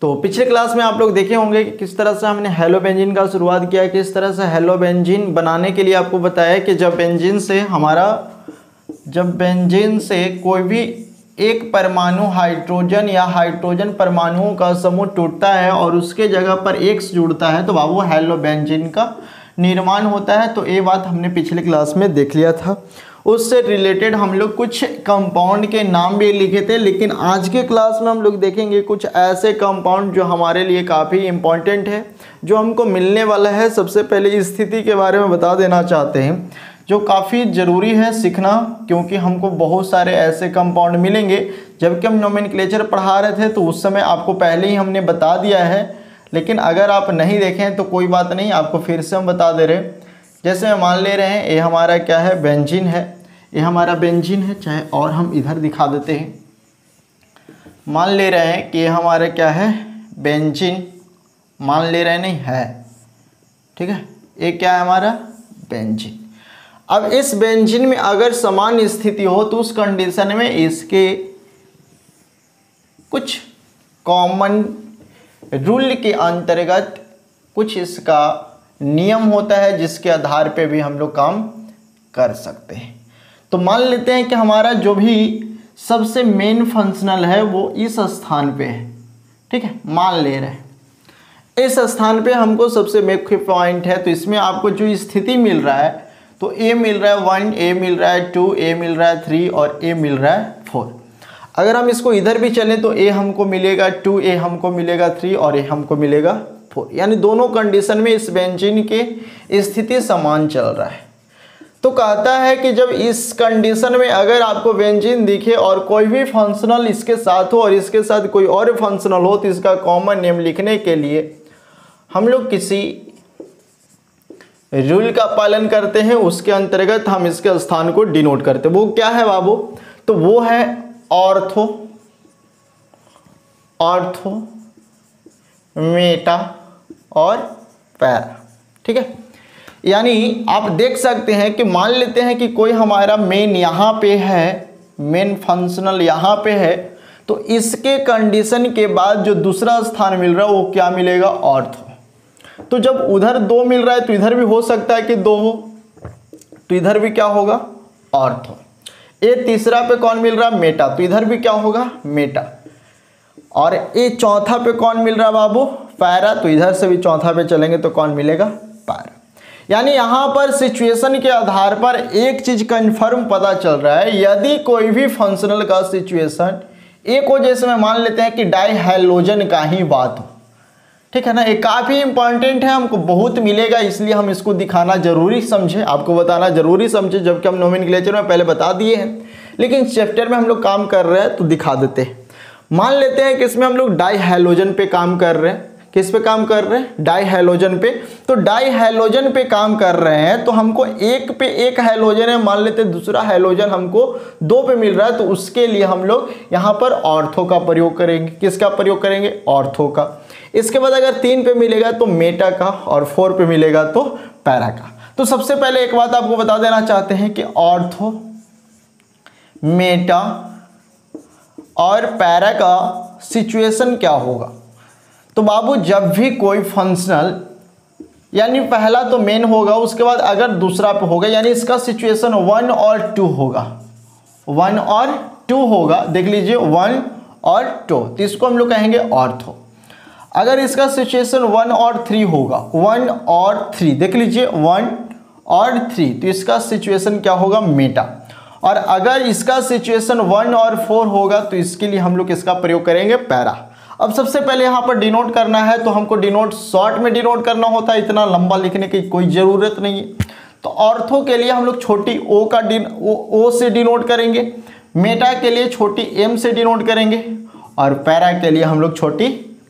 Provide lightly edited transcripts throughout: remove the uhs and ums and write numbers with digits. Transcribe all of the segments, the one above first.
तो पिछले क्लास में आप लोग देखे होंगे कि किस तरह से हमने हेलोबेंजीन का शुरुआत किया, किस तरह से हेलोबेंजीन बनाने के लिए आपको बताया कि जब बेंजीन से कोई भी एक परमाणु हाइड्रोजन या हाइड्रोजन परमाणुओं का समूह टूटता है और उसके जगह पर X जुड़ता है तो बाबू हेलोबेंजीन का निर्माण होता है। तो ये बात हमने पिछले क्लास में देख लिया था। उससे रिलेटेड हम लोग कुछ कंपाउंड के नाम भी लिखे थे, लेकिन आज के क्लास में हम लोग देखेंगे कुछ ऐसे कंपाउंड जो हमारे लिए काफ़ी इम्पॉर्टेंट है, जो हमको मिलने वाला है। सबसे पहले स्थिति के बारे में बता देना चाहते हैं जो काफ़ी ज़रूरी है सीखना, क्योंकि हमको बहुत सारे ऐसे कंपाउंड मिलेंगे। जबकि हम नोमेनक्लेचर पढ़ा रहे थे तो उस समय आपको पहले ही हमने बता दिया है, लेकिन अगर आप नहीं देखें तो कोई बात नहीं, आपको फिर से हम बता दे रहे। जैसे हम मान ले रहे हैं ये हमारा क्या है, बेंजीन है, ये हमारा बेंजीन है, चाहे और हम इधर दिखा देते हैं। मान ले रहे हैं कि ये हमारा क्या है, बेंजीन, मान ले रहे नहीं है, ठीक है, ये क्या है हमारा बेंजीन। अब इस बेंजीन में अगर समान स्थिति हो तो उस कंडीशन में इसके कुछ कॉमन रूल के अंतर्गत कुछ इसका नियम होता है जिसके आधार पे भी हम लोग काम कर सकते हैं। तो मान लेते हैं कि हमारा जो भी सबसे मेन फंक्शनल है वो इस स्थान पे है, ठीक है, मान ले रहे हैं इस स्थान पे हमको सबसे मुख्य पॉइंट है। तो इसमें आपको जो स्थिति मिल रहा है तो A मिल रहा है 1, A मिल रहा है 2, A मिल रहा है 3 और A मिल रहा है 4। अगर हम इसको इधर भी चलें तो A हमको मिलेगा 2, A हमको मिलेगा 3 और A हमको मिलेगा 4, यानी दोनों कंडीशन में इस बेंजीन की स्थिति समान चल रहा है। तो कहता है कि जब इस कंडीशन में अगर आपको बेंजीन दिखे और कोई भी फंक्शनल इसके साथ हो और इसके साथ कोई और फंक्शनल हो तो इसका कॉमन नेम लिखने के लिए हम लोग किसी रूल का पालन करते हैं। उसके अंतर्गत हम इसके स्थान को डिनोट करते हैं। वो क्या है बाबू, तो वो है ऑर्थो, मेटा और पैरा, ठीक है। यानी आप देख सकते हैं कि मान लेते हैं कि कोई हमारा मेन यहाँ पे है, मेन फंक्शनल यहाँ पे है, तो इसके कंडीशन के बाद जो दूसरा स्थान मिल रहा है वो क्या मिलेगा, ऑर्थो। तो जब उधर 2 मिल रहा है तो इधर भी हो सकता है कि 2 हो, तो इधर भी क्या होगा, ऑर्थो। ये तीसरा पे कौन मिल रहा है, मेटा, तो इधर भी क्या होगा, मेटा। और ये चौथा पे कौन मिल रहा है बाबू, पैरा, तो इधर से भी चौथा पे चलेंगे तो कौन मिलेगा, पैरा। यानी यहाँ पर सिचुएशन के आधार पर एक चीज कंफर्म पता चल रहा है, यदि कोई भी फंक्शनल का सिचुएशन एक हो, जैसे में मान लेते हैं कि डाइहैलोजन का ही बात हो, ठीक है ना, ये काफ़ी इंपॉर्टेंट है, हमको बहुत मिलेगा, इसलिए हम इसको दिखाना जरूरी समझे, आपको बताना जरूरी समझे। जबकि हम नोमेनक्लेचर में पहले बता दिए हैं, लेकिन चैप्टर में हम लोग काम कर रहे हैं तो दिखा देते हैं। मान लेते हैं कि इसमें हम लोग डाइहैलोजन पे काम कर रहे हैं। किस पे काम कर रहे हैं, डाइहैलोजन पे। तो डाइहैलोजन पे काम कर रहे हैं तो हमको एक पे एक हैलोजन है, मान लेते हैं दूसरा हैलोजन हमको 2 पे मिल रहा है, तो उसके लिए हम लोग यहाँ पर ऑर्थो का प्रयोग करेंगे। किसका प्रयोग करेंगे, ऑर्थो का। इसके बाद अगर 3 पे मिलेगा तो मेटा का और 4 पे मिलेगा तो पैरा का। तो सबसे पहले एक बात आपको बता देना चाहते हैं कि ऑर्थो, मेटा और पैरा का सिचुएशन क्या होगा। तो बाबू जब भी कोई फंक्शनल, यानी पहला तो मेन होगा, उसके बाद अगर दूसरा पे होगा, यानी इसका सिचुएशन 1 और 2 होगा, 1 और 2 होगा, देख लीजिए 1 और 2, तो इसको हम लोग कहेंगे ऑर्थो। अगर इसका सिचुएशन 1 और 3 होगा, 1 और 3, देख लीजिए 1 और 3, तो इसका सिचुएशन क्या होगा, मेटा। और अगर इसका सिचुएशन 1 और 4 होगा तो इसके लिए हम लोग इसका प्रयोग करेंगे पैरा। अब सबसे पहले यहाँ पर डिनोट करना है तो हमको डिनोट शॉर्ट में डिनोट करना होता है, इतना लंबा लिखने की कोई ज़रूरत नहीं है। तो ऑर्थो के लिए हम लोग छोटी ओ का ओ से डिनोट करेंगे, मेटा के लिए छोटी एम से डिनोट करेंगे और पैरा के लिए हम लोग छोटी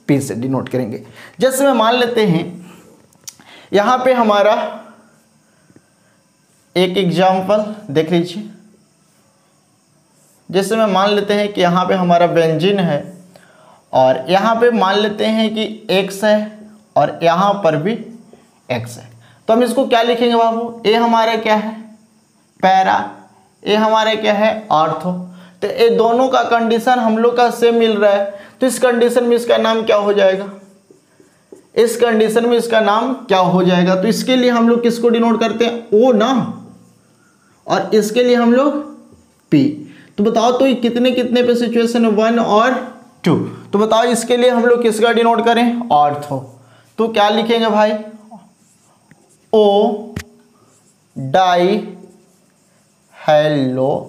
पी से डिनोट करेंगे। जैसे में मान लेते हैं यहाँ पे हमारा एक एग्जाम्पल देख लीजिए। जैसे में मान लेते हैं कि यहाँ पे हमारा बेंजीन है और यहाँ पे मान लेते हैं कि X है और यहाँ पर भी X है, तो हम इसको क्या लिखेंगे बाबू, ए हमारे क्या है पैरा, ए हमारे क्या है ऑर्थो। तो ये दोनों का कंडीशन हम लोग का सेम मिल रहा है, तो इस कंडीशन में इसका नाम क्या हो जाएगा, इस कंडीशन में इसका नाम क्या हो जाएगा। तो इसके लिए हम लोग किसको डिनोट करते हैं, ओ ना, और इसके लिए हम लोग पी। तो बताओ तो ये कितने कितने पे सिचुएशन है, 1 और 2। तो बताओ इसके लिए हम लोग किसका डिनोट करें, ऑर्थो। तो क्या लिखेंगे भाई, ओ डाई हैलोजन।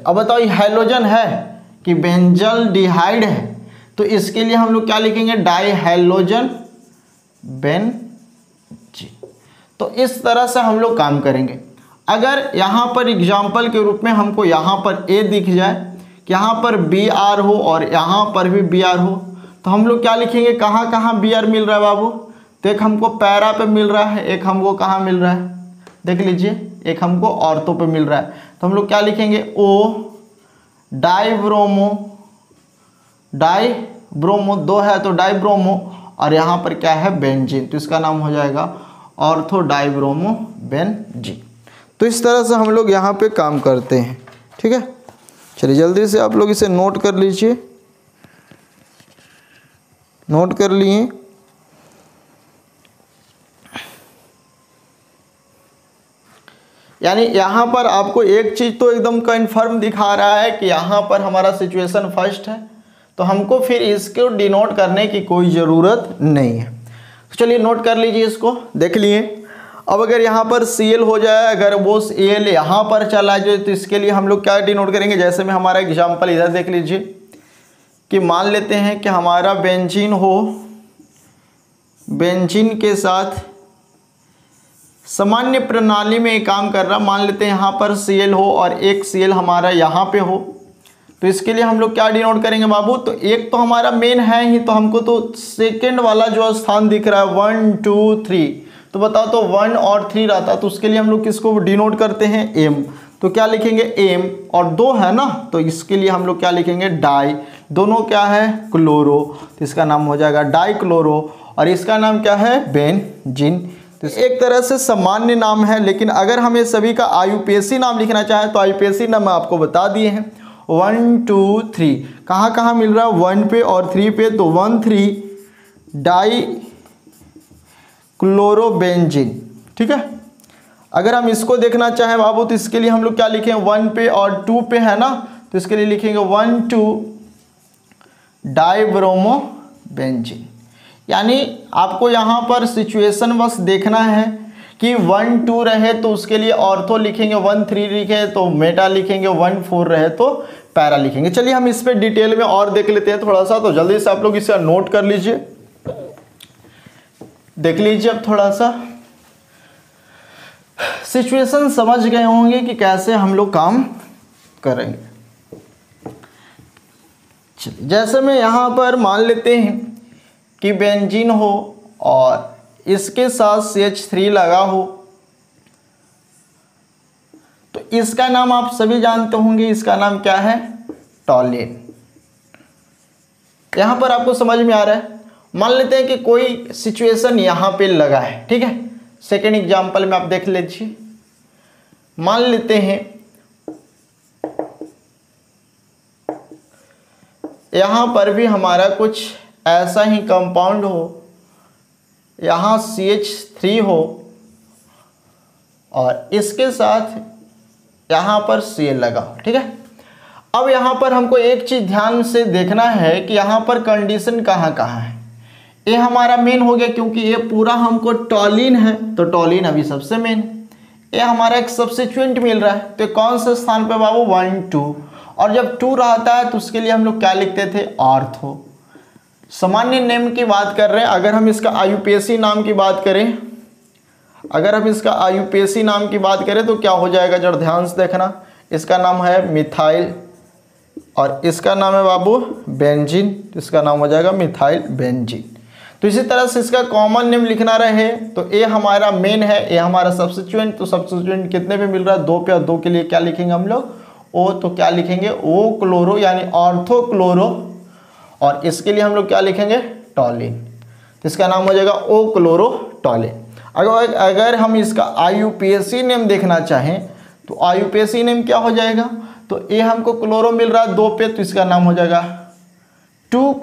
अब बताओ ये हैलोजन है कि बेंजल डिहाइड है, तो इसके लिए हम लोग क्या लिखेंगे, डाई हैलोजन बेंजीन। तो इस तरह से हम लोग काम करेंगे। अगर यहाँ पर एग्जाम्पल के रूप में हमको यहाँ पर ए दिख जाए कि यहाँ पर बी आर हो और यहाँ पर भी बी आर हो, तो हम लोग क्या लिखेंगे, कहाँ कहाँ बी आर मिल रहा है बाबू। तो एक हमको पैरा पे मिल रहा है, एक हमको कहाँ मिल रहा है, देख लीजिए, एक हमको ऑर्थो पे मिल रहा है। तो हम लोग क्या लिखेंगे, ओ डाइब्रोमो 2 है तो डाइब्रोमो, और यहाँ पर क्या है, बेंजीन, तो इसका नाम हो जाएगा ऑर्थो डाइब्रोमो बेंजीन। तो इस तरह से हम लोग यहाँ पे काम करते हैं, ठीक है। चलिए जल्दी से आप लोग इसे नोट कर लीजिए, नोट कर लिए। यानी यहाँ पर आपको एक चीज़ तो एकदम कन्फर्म दिखा रहा है कि यहाँ पर हमारा सिचुएशन फर्स्ट है, तो हमको फिर इसको डिनोट करने की कोई ज़रूरत नहीं है। तो चलिए नोट कर लीजिए, इसको देख लिए। अब अगर यहाँ पर Cl हो जाए, अगर वो Cl यहाँ पर चला जाए, तो इसके लिए हम लोग क्या डिनोट करेंगे। जैसे में हमारा एग्जाम्पल इधर देख लीजिए कि मान लेते हैं कि हमारा बेंजीन हो, बेंजीन के साथ सामान्य प्रणाली में एक काम कर रहा, मान लेते हैं यहाँ पर Cl हो और एक Cl हमारा यहाँ पे हो, तो इसके लिए हम लोग क्या डिनोट करेंगे बाबू। तो एक तो हमारा मेन है ही, तो हमको तो सेकेंड वाला जो स्थान दिख रहा है 1 2 3, तो बताओ तो 1 और 3 रहता, तो उसके लिए हम लोग किसको डिनोट करते हैं, एम। तो क्या लिखेंगे, एम, और 2 है ना, तो इसके लिए हम लोग क्या लिखेंगे, डाई। दोनों क्या है, क्लोरो, तो इसका नाम हो जाएगा डाई क्लोरो, और इसका नाम क्या है, बेंजीन। तो एक तरह से सामान्य नाम है, लेकिन अगर हमें सभी का आयुपेशी नाम लिखना चाहें तो आयुपेशी नाम आपको बता दिए हैं, 1 2 3। कहाँ कहाँ मिल रहा है, 1 पे और 3 पे, तो 1 3 डाई क्लोरोबेंजीन, ठीक है। अगर हम इसको देखना चाहें बाबू, तो इसके लिए हम लोग क्या लिखें, 1 पे और 2 पे है ना, तो इसके लिए लिखेंगे 1 2 डाइब्रोमोबेंजीन। यानी आपको यहाँ पर सिचुएशन बस देखना है कि 1 2 रहे तो उसके लिए ऑर्थो लिखेंगे, 1 3 लिखे तो मेटा लिखेंगे, 1 4 रहे तो पैरा लिखेंगे। चलिए हम इस पे डिटेल में और देख लेते हैं थोड़ा सा, तो जल्दी से आप लोग इसे नोट कर लीजिए, देख लीजिए। अब थोड़ा सा सिचुएशन समझ गए होंगे कि कैसे हम लोग काम करेंगे। चलिए जैसे में यहाँ पर मान लेते हैं कि बेंजीन हो और इसके साथ CH3 लगा हो, तो इसका नाम आप सभी जानते होंगे, इसका नाम क्या है, टॉलिन। यहां पर आपको समझ में आ रहा है। मान लेते हैं कि कोई सिचुएशन यहां पे लगा है, ठीक है। सेकेंड एग्जांपल में आप देख लीजिए, मान लेते हैं यहां पर भी हमारा कुछ ऐसा ही कंपाउंड हो, यहाँ CH3 हो और इसके साथ यहाँ पर Cl लगा हो, ठीक है। अब यहाँ पर हमको एक चीज़ ध्यान से देखना है कि यहाँ पर कंडीशन कहाँ कहाँ है। ये हमारा मेन हो गया, क्योंकि ये पूरा हमको टॉलिन है, तो टॉलिन अभी सबसे मेन। ये हमारा एक सब्स्टिट्यूएंट मिल रहा है, तो कौन से स्थान पे बाबू, 1 2, और जब 2 रहता है तो उसके लिए हम लोग क्या लिखते थे, ऑर्थो। सामान्य नेम की बात कर रहे हैं। अगर हम इसका आयुपेशी नाम की बात करें, अगर हम इसका आयुपेशी नाम की बात करें तो क्या हो जाएगा, जरा ध्यान से देखना। इसका नाम है मिथाइल और इसका नाम है बाबू बेंजीन, इसका नाम हो जाएगा मिथाइल बेंजीन। तो इसी तरह से इसका कॉमन नेम लिखना रहे तो ए हमारा मेन है, ए हमारा सब्स्टिट्यूएंट, तो सब्स्टिट्यूएंट कितने पे मिल रहा है, 2 पे, और 2 के लिए क्या लिखेंगे हम लोग, ओ, तो क्या लिखेंगे, ओ क्लोरो, यानी ऑर्थो क्लोरो, और इसके लिए हम लोग क्या लिखेंगे, टॉलिन, तो इसका नाम हो जाएगा ओ क्लोरो टॉलिन। अगर हम इसका आयुपेशी नेम देखना चाहें तो आयुपेशी नेम क्या हो जाएगा, तो ए हमको क्लोरो मिल रहा है 2 पे, तो इसका नाम हो जाएगा 2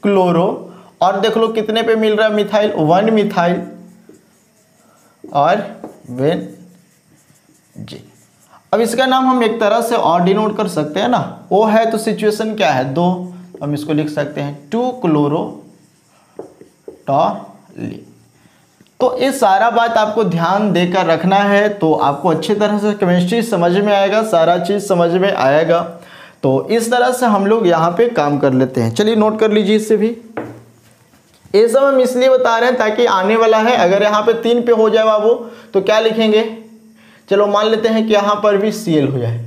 क्लोरो और देख लो कितने पे मिल रहा है मिथाइल, 1 मिथाइल और बेंजीन। अब इसका नाम हम एक तरह से और डिनोट कर सकते हैं ना, O है तो सिचुएशन क्या है 2, हम इसको लिख सकते हैं 2 क्लोरोटॉलीन। तो ये सारा बात आपको ध्यान देकर रखना है, तो आपको अच्छी तरह से केमिस्ट्री समझ में आएगा, सारा चीज़ समझ में आएगा। तो इस तरह से हम लोग यहाँ पे काम कर लेते हैं। चलिए नोट कर लीजिए इससे भी। ये सब हम इसलिए बता रहे हैं ताकि आने वाला है, अगर यहाँ पे 3 पे हो जाए बाबू तो क्या लिखेंगे, चलो मान लेते हैं कि यहाँ पर भी Cl हो जाए,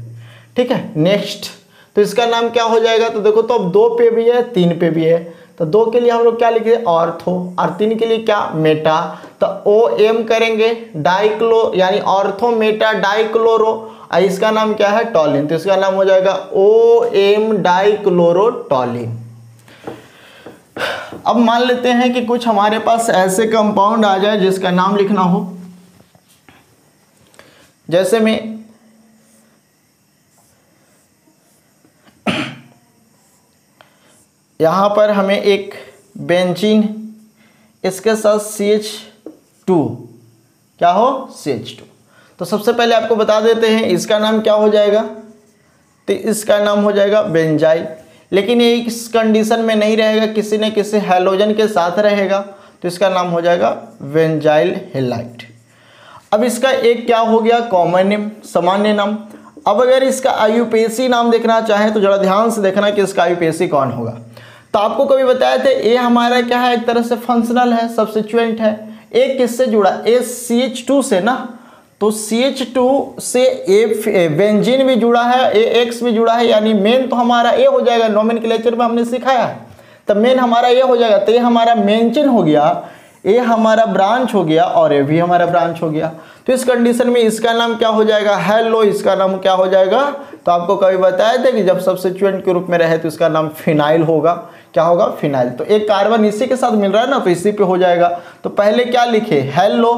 ठीक है। नेक्स्ट तो इसका नाम क्या हो जाएगा, तो देखो तो अब 2 पे भी है 3 पे भी है, तो 2 के लिए हम लोग क्या लिखे ऑर्थो और 3 के लिए क्या मेटा, तो OM करेंगे डाइक्लो यानी ऑर्थो मेटा डाइक्लोरो, और इसका नाम क्या है टॉलिन, तो इसका नाम हो जाएगा OM डाइक्लोरोटॉलिन। अब मान लेते हैं कि कुछ हमारे पास ऐसे कंपाउंड आ जाए जिसका नाम लिखना हो, जैसे में यहाँ पर हमें एक बेंजीन, इसके साथ CH2 क्या हो CH2, तो सबसे पहले आपको बता देते हैं इसका नाम क्या हो जाएगा, तो इसका नाम हो जाएगा बेंजाइल। लेकिन ये इस कंडीशन में नहीं रहेगा, किसी न किसी हैलोजन के साथ रहेगा, तो इसका नाम हो जाएगा बेंजाइल हैलाइड। अब इसका एक क्या हो गया कॉमन नेम, सामान्य नाम। अब अगर इसका IUPAC नाम देखना चाहें तो जरा ध्यान से देखना कि इसका IUPAC कौन होगा। तो आपको कभी बताए थे ये हमारा क्या है, एक तरह से फंक्शनल है, सब्स्टिट्यूएंट है। ए किससे जुड़ा, ए CH2 से ना, तो CH2 से ए बेंजीन भी जुड़ा है, AX भी जुड़ा है, यानी मेन तो हमारा ए हो जाएगा, नोमेनक्लेचर में हमने सिखाया है, तो मेन हमारा ये हो जाएगा, तो ये हमारा मेन चेन हो गया, ये हमारा ब्रांच हो गया और ये भी हमारा ब्रांच हो गया। तो इस कंडीशन में इसका नाम क्या हो जाएगा हेलो, इसका नाम क्या हो जाएगा, तो आपको कभी बताया था कि जब सब्स्टिट्यूएंट के रूप में रहे तो इसका नाम फिनाइल होगा, क्या होगा फिनाइल। तो एक कार्बन इसी के साथ मिल रहा है ना, तो इसी पे हो जाएगा। तो पहले क्या लिखे हेलो,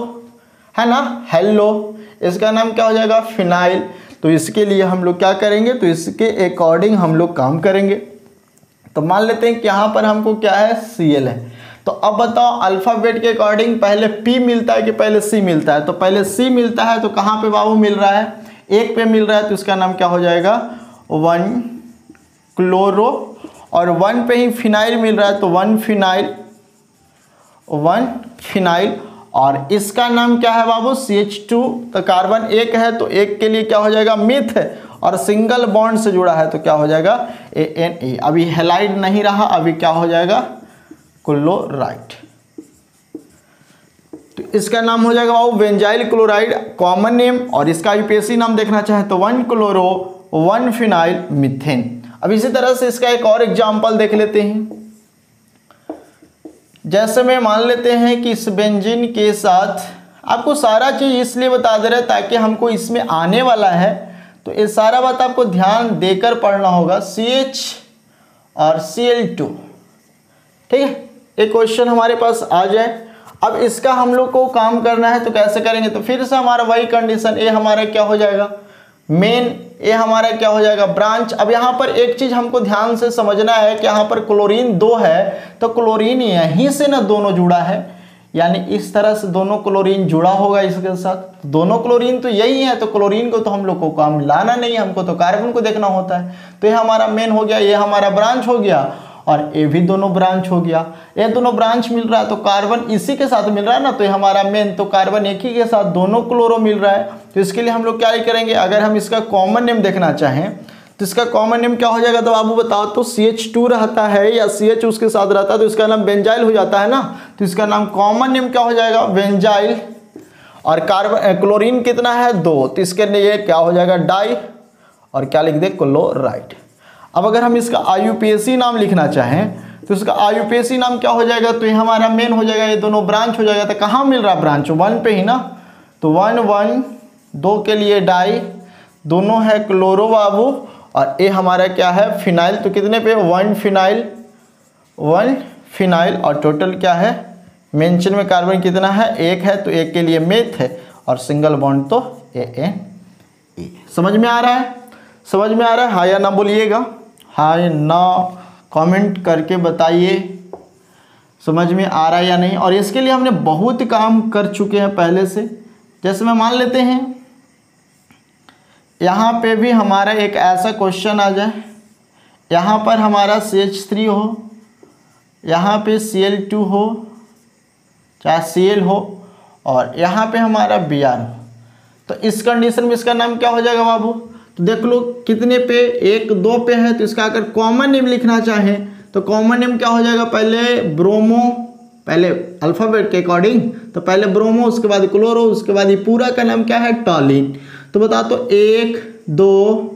है ना हेलो, इसका नाम क्या हो जाएगा फिनाइल। तो इसके लिए हम लोग क्या करेंगे, तो इसके अकॉर्डिंग हम लोग काम करेंगे। तो मान लेते हैं कि यहाँ पर हमको क्या है Cl है, तो अब बताओ अल्फाबेट के अकॉर्डिंग पहले P मिलता है कि पहले C मिलता है, तो पहले C मिलता है, तो कहाँ पे बाबू मिल रहा है, 1 पे मिल रहा है, तो इसका नाम क्या हो जाएगा 1 क्लोरो, और 1 पे ही फिनाइल मिल रहा है, तो 1 फिनाइल, और इसका नाम क्या है बाबू CH2, तो कार्बन 1 है, तो 1 के लिए क्या हो जाएगा मिथ, और सिंगल बॉन्ड से जुड़ा है तो क्या हो जाएगा ANA। अभी हेलाइड नहीं रहा, अभी क्या हो जाएगा क्लोराइड, तो इसका नाम हो जाएगा बाबू बेंजाइल क्लोराइड कॉमन नेम। और इसका IUPAC नाम देखना चाहे तो 1 क्लोरो 1 फिनाइल मीथेन। अब इसी तरह से इसका एक और एग्जांपल देख लेते हैं। जैसे में मान लेते हैं कि इस बेंजीन के साथ, आपको सारा चीज इसलिए बता दे रहे हैं ताकि हमको इसमें आने वाला है, तो ये सारा बात आपको ध्यान देकर पढ़ना होगा। CH और Cl2, ठीक है, एक क्वेश्चन हमारे पास आ जाए। अब इसका हम लोग को काम करना है तो कैसे करेंगे, तो फिर से हमारा वही कंडीशन, ये हमारा क्या हो जाएगा मेन, ये हमारा क्या हो जाएगा ब्रांच। अब यहाँ पर एक चीज हमको ध्यान से समझना है कि यहाँ पर क्लोरीन 2 है, तो क्लोरीन यहीं से ना दोनों जुड़ा है, यानी इस तरह से दोनों क्लोरीन जुड़ा होगा इसके साथ। दोनों क्लोरीन तो यही है, तो क्लोरीन को तो हम लोग को काम लाना नहीं है, हमको तो कार्बन को देखना होता है। तो ये हमारा मेन हो गया, ये हमारा ब्रांच हो गया, और ये भी दोनों ब्रांच हो गया। ये दोनों ब्रांच मिल रहा है तो कार्बन इसी के साथ मिल रहा है ना, तो ये हमारा मेन, तो कार्बन एक ही के साथ दोनों क्लोरो मिल रहा है। तो इसके लिए हम लोग क्या करेंगे, अगर हम इसका कॉमन नेम देखना चाहें तो इसका कॉमन नेम क्या हो जाएगा, तो बाबू बताओ, तो CH2 रहता है या CH उसके साथ रहता है तो इसका नाम बेंजाइल हो जाता है ना, तो इसका नाम कॉमन नेम क्या हो जाएगा बेंजाइल। और कार्बन क्लोरीन कितना है 2, तो इसके लिए क्या हो जाएगा डाई, और क्या लिख दे क्लोराइड। अब अगर हम इसका IUPAC नाम लिखना चाहें तो इसका IUPAC नाम क्या हो जाएगा, तो ये हमारा मेन हो जाएगा, ये दोनों ब्रांच हो जाएगा। तो कहाँ मिल रहा है ब्रांच 1 पे ही ना, तो 1 1 2 के लिए डाई, दोनों है क्लोरो बाबू, और ये हमारा क्या है फिनाइल। तो कितने पे 1 फिनाइल, और टोटल क्या है मेंशन में कार्बन कितना है 1 है, तो 1 के लिए मेथ है, और सिंगल बॉन्ड तो ANA। समझ में आ रहा है, समझ में आ रहा है? हाँ या ना बोलिएगा, हाँ या ना कमेंट करके बताइए समझ में आ रहा है या नहीं। और इसके लिए हमने बहुत काम कर चुके हैं पहले से। जैसे मैं मान लेते हैं यहाँ पे भी हमारा एक ऐसा क्वेश्चन आ जाए, यहाँ पर हमारा CH3 हो, यहाँ पे Cl2 हो, चाहे Cl हो, और यहाँ पे हमारा Br हो, तो इस कंडीशन में इसका नाम क्या हो जाएगा बाबू? तो देख लो कितने पे, 1 2 पे है, तो इसका अगर कॉमन नेम लिखना चाहें तो कॉमन नेम क्या हो जाएगा? पहले ब्रोमो, पहले अल्फ़ाबेट के अकॉर्डिंग, तो पहले ब्रोमो, उसके बाद क्लोरो, उसके बाद ये पूरा का नाम क्या है? टॉलिन। तो बता तो 1 2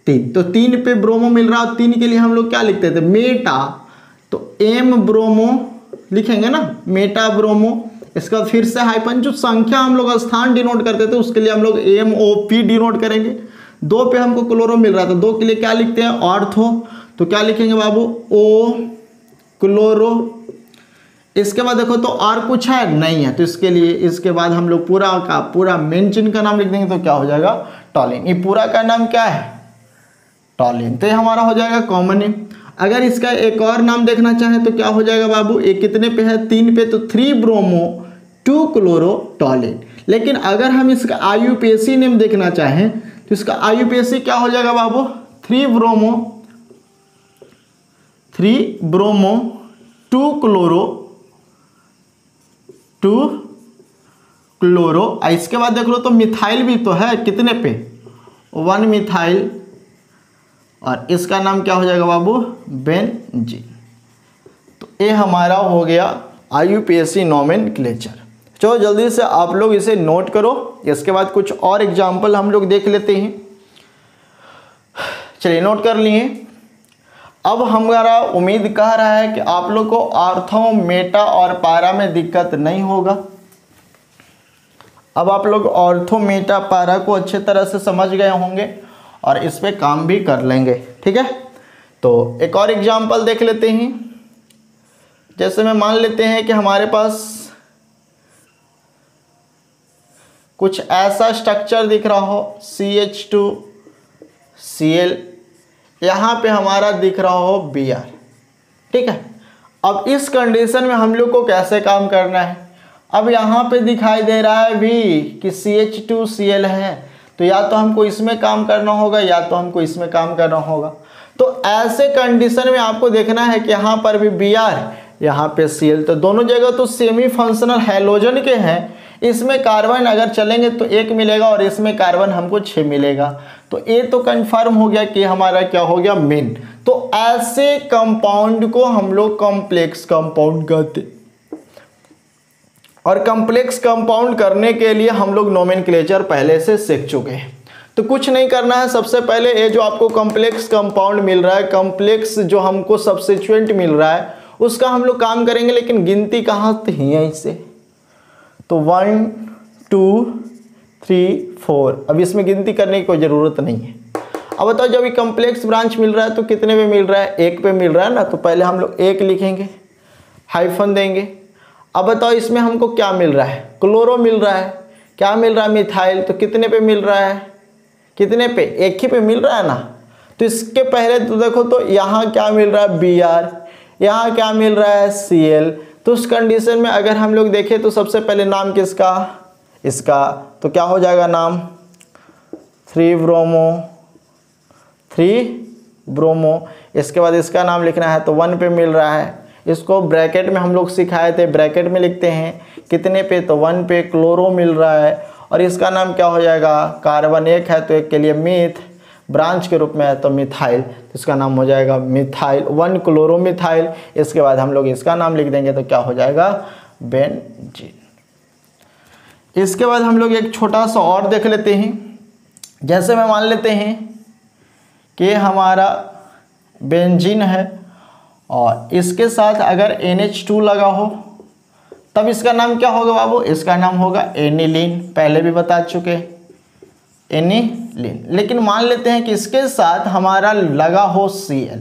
3, तो 3 पे ब्रोमो मिल रहा है, 3 के लिए हम लोग क्या लिखते थे? मेटा, तो एम ब्रोमो लिखेंगे ना, मेटा ब्रोमो। इसका फिर से हाइपन, जो संख्या हम लोग स्थान डिनोट करते थे उसके लिए हम लोग MOP डिनोट करेंगे। 2 पे हमको क्लोरो मिल रहा था, 2 के लिए क्या लिखते हैं? ऑर्थो, तो क्या लिखेंगे बाबू? O chloro. इसके बाद देखो तो और कुछ है नहीं है, तो इसके लिए इसके बाद हम लोग पूरा का पूरा मेन चिन्ह का नाम लिख देंगे, तो क्या हो जाएगा? टॉलिन। ये पूरा का नाम क्या है? टॉलिन। तो ये हमारा हो जाएगा कॉमन नेम। अगर इसका एक और नाम देखना चाहें तो क्या हो जाएगा बाबू? ये कितने पे है? 3 पे, तो 3 ब्रोमो 2 क्लोरो टॉलिन। लेकिन अगर हम इसका IUPAC नेम देखना चाहें तो इसका IUPAC क्या हो जाएगा बाबू? 3 ब्रोमो 2 क्लोरो। इसके बाद देख लो तो मिथाइल भी तो है, कितने पे? 1 मिथाइल, और इसका नाम क्या हो जाएगा बाबू? बेंजीन। तो ये हमारा हो गया IUPAC नोमेनक्लेचर। चलो जल्दी से आप लोग इसे नोट करो, इसके बाद कुछ और एग्जाम्पल हम लोग देख लेते हैं। चलिए नोट कर लिए। अब हमारा उम्मीद कह रहा है कि आप लोग को ऑर्थो, मेटा और पैरा में दिक्कत नहीं होगा। अब आप लोग ऑर्थो, मेटा, पैरा को अच्छे तरह से समझ गए होंगे और इस पे काम भी कर लेंगे, ठीक है। तो एक और एग्जाम्पल देख लेते हैं। जैसे मैं मान लेते हैं कि हमारे पास कुछ ऐसा स्ट्रक्चर दिख रहा हो, CH2Cl, यहाँ पे हमारा दिख रहा हो Br, ठीक है। अब इस कंडीशन में हम लोग को कैसे काम करना है? अब यहाँ पे दिखाई दे रहा है भी कि CH2Cl है, तो या तो हमको इसमें काम करना होगा या तो हमको इसमें काम करना होगा। तो ऐसे कंडीशन में आपको देखना है कि यहाँ पर भी Br, यहाँ पे Cl, तो दोनों जगह तो सेमी फंक्शनल हैलोजन के हैं। इसमें कार्बन अगर चलेंगे तो 1 मिलेगा और इसमें कार्बन हमको 6 मिलेगा। तो ये तो कंफर्म हो गया कि हमारा क्या हो गया? मेन। तो ऐसे कंपाउंड को हम लोग कॉम्प्लेक्स कंपाउंड कहते हैं। और कॉम्प्लेक्स कंपाउंड करने के लिए हम लोग नोमेनक्लेचर पहले से सीख चुके हैं। तो कुछ नहीं करना है, सबसे पहले ये जो आपको कॉम्प्लेक्स कंपाउंड मिल रहा है, कॉम्प्लेक्स जो हमको सब्स्टिट्यूएंट मिल रहा है, उसका हम लोग काम करेंगे। लेकिन गिनती कहाँ से है इससे? तो 1 2 3 4, अब इसमें गिनती करने की कोई ज़रूरत नहीं है। अब बताओ जब ये कॉम्प्लेक्स ब्रांच मिल रहा है तो कितने पे मिल रहा है? 1 पे मिल रहा है ना, तो पहले हम लोग 1 लिखेंगे, हाइफन देंगे। अब बताओ इसमें हमको क्या मिल रहा है? क्लोरो मिल रहा है। क्या मिल रहा है? मिथाइल। तो कितने पे मिल रहा है? कितने पे? 1 ही पे मिल रहा है ना। तो इसके पहले तो देखो तो यहाँ क्या मिल रहा है? Br, यहाँ क्या मिल रहा है? Cl। तो उस कंडीशन में अगर हम लोग देखें तो सबसे पहले नाम किसका? इसका। तो क्या हो जाएगा नाम? 3 ब्रोमो। इसके बाद इसका नाम लिखना है, तो 1 पे मिल रहा है। इसको ब्रैकेट में हम लोग सिखाए थे, ब्रैकेट में लिखते हैं। कितने पे? तो 1 पे क्लोरो मिल रहा है। और इसका नाम क्या हो जाएगा? कार्बन 1 है तो 1 के लिए मीथ, ब्रांच के रूप में है तो मिथाइल, तो इसका नाम हो जाएगा मिथाइल, 1 क्लोरोमिथाइल। इसके बाद हम लोग इसका नाम लिख देंगे तो क्या हो जाएगा? बेंजीन। इसके बाद हम लोग एक छोटा सा और देख लेते हैं। जैसे मैं मान लेते हैं कि हमारा बेंजीन है और इसके साथ अगर NH2 लगा हो तब इसका नाम क्या होगा बाबू? इसका नाम होगा एनिलीन, पहले भी बता चुके एनिलीन। लेकिन मान लेते हैं कि इसके साथ हमारा लगा हो Cl,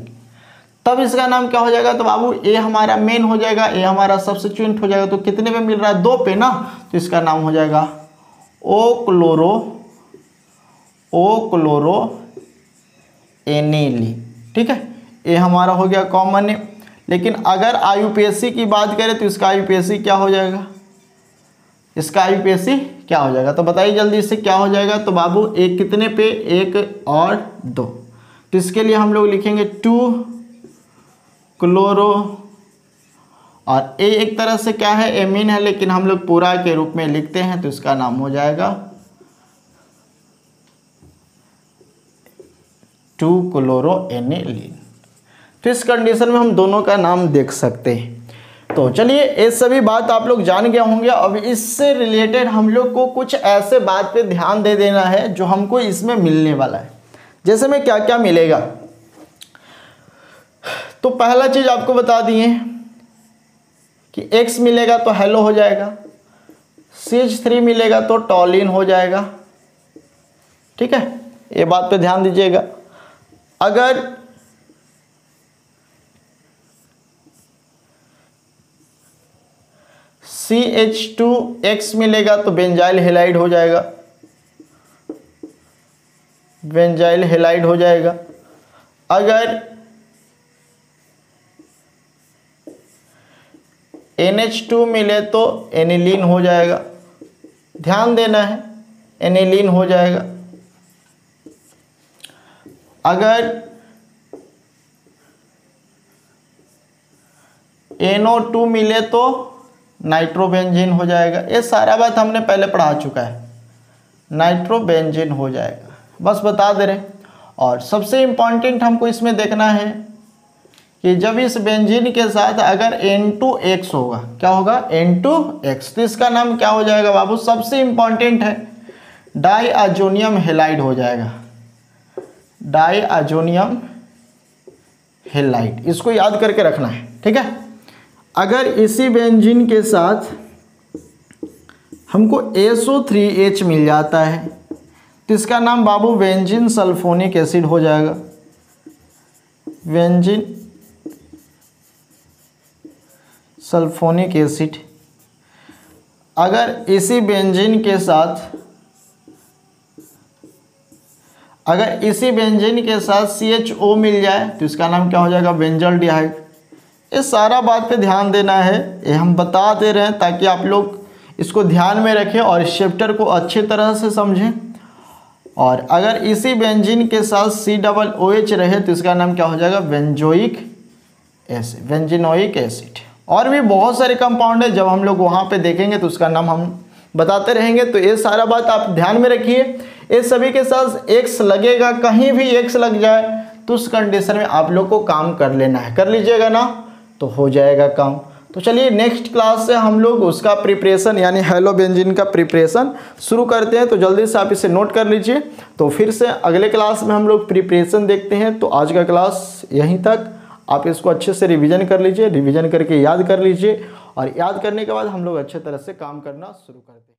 तब इसका नाम क्या हो जाएगा? तो बाबू ये हमारा मेन हो जाएगा, ये हमारा सब्स्टिट्यूएंट हो जाएगा। तो कितने पे मिल रहा है? 2 पे ना, तो इसका नाम हो जाएगा O क्लोरो एनिलीन। ठीक है, ये हमारा हो गया कॉमन नेम। लेकिन अगर IUPAC की बात करें तो इसका IUPAC क्या हो जाएगा, इसका IUPAC क्या हो जाएगा, तो बताइए जल्दी से क्या हो जाएगा। तो बाबू एक कितने पे, 1 और 2, तो इसके लिए हम लोग लिखेंगे 2 क्लोरो, और ए एक तरह से क्या है, एमीन है, लेकिन हम लोग पूरा के रूप में लिखते हैं तो इसका नाम हो जाएगा 2 क्लोरो एनिलीन। तो इस कंडीशन में हम दोनों का नाम देख सकते हैं। तो चलिए ये सभी बात आप लोग जान गए होंगे। अब इससे रिलेटेड हम लोग को कुछ ऐसे बात पे ध्यान दे देना है जो हमको इसमें मिलने वाला है। जैसे में क्या क्या मिलेगा, तो पहला चीज आपको बता दिए कि X मिलेगा तो हेलो हो जाएगा, CH3 मिलेगा तो टॉलिन हो जाएगा। ठीक है, ये बात पे ध्यान दीजिएगा। अगर CH2X मिलेगा तो बेंजाइल हेलाइड हो जाएगा, बेंजाइल हेलाइड हो जाएगा। अगर NH2 मिले तो एनिलीन हो जाएगा, ध्यान देना है, एनिलीन हो जाएगा। अगर NO2 मिले तो नाइट्रोबेंजीन हो जाएगा। ये सारा बात हमने पहले पढ़ा चुका है, नाइट्रोबेंजीन हो जाएगा, बस बता दे रहे। और सबसे इम्पॉर्टेंट हमको इसमें देखना है कि जब इस बेंजीन के साथ अगर N2X होगा, क्या होगा, N2X, तो इसका नाम क्या हो जाएगा बाबू, सबसे इम्पॉर्टेंट है डाईअजोनियम हेलाइड हो जाएगा, डाईअजोनियम हेलाइड। इसको याद करके रखना है। ठीक है, अगर इसी बेंजीन के साथ हमको SO3H मिल जाता है तो इसका नाम बाबू बेंजीन सल्फोनिक एसिड हो जाएगा, बेंजीन सल्फोनिक एसिड। अगर इसी बेंजीन के साथ CHO मिल जाए तो इसका नाम क्या हो जाएगा, बेंजल्डिहाइड। ये सारा बात पे ध्यान देना है, ये हम बता दे रहे हैं ताकि आप लोग इसको ध्यान में रखें और इस चैप्टर को अच्छे तरह से समझें। और अगर इसी बेंजीन के साथ COOH रहे तो इसका नाम क्या हो जाएगा, बेंजोइक एसिड, बेंजीनोइक एसिड। और भी बहुत सारे कंपाउंड है, जब हम लोग वहाँ पे देखेंगे तो उसका नाम हम बताते रहेंगे। तो ये सारा बात आप ध्यान में रखिए। ये सभी के साथ X लगेगा, कहीं भी X लग जाए तो उस कंडीशन में आप लोग को काम कर लेना है, कर लीजिएगा ना, तो हो जाएगा काम। तो चलिए नेक्स्ट क्लास से हम लोग उसका प्रिपरेशन यानी हेलो बेंजीन का प्रिपरेशन शुरू करते हैं। तो जल्दी से आप इसे नोट कर लीजिए। तो फिर से अगले क्लास में हम लोग प्रिपरेशन देखते हैं। तो आज का क्लास यहीं तक, आप इसको अच्छे से रिवीजन कर लीजिए, रिवीजन करके याद कर लीजिए, और याद करने के बाद हम लोग अच्छे तरह से काम करना शुरू करते हैं।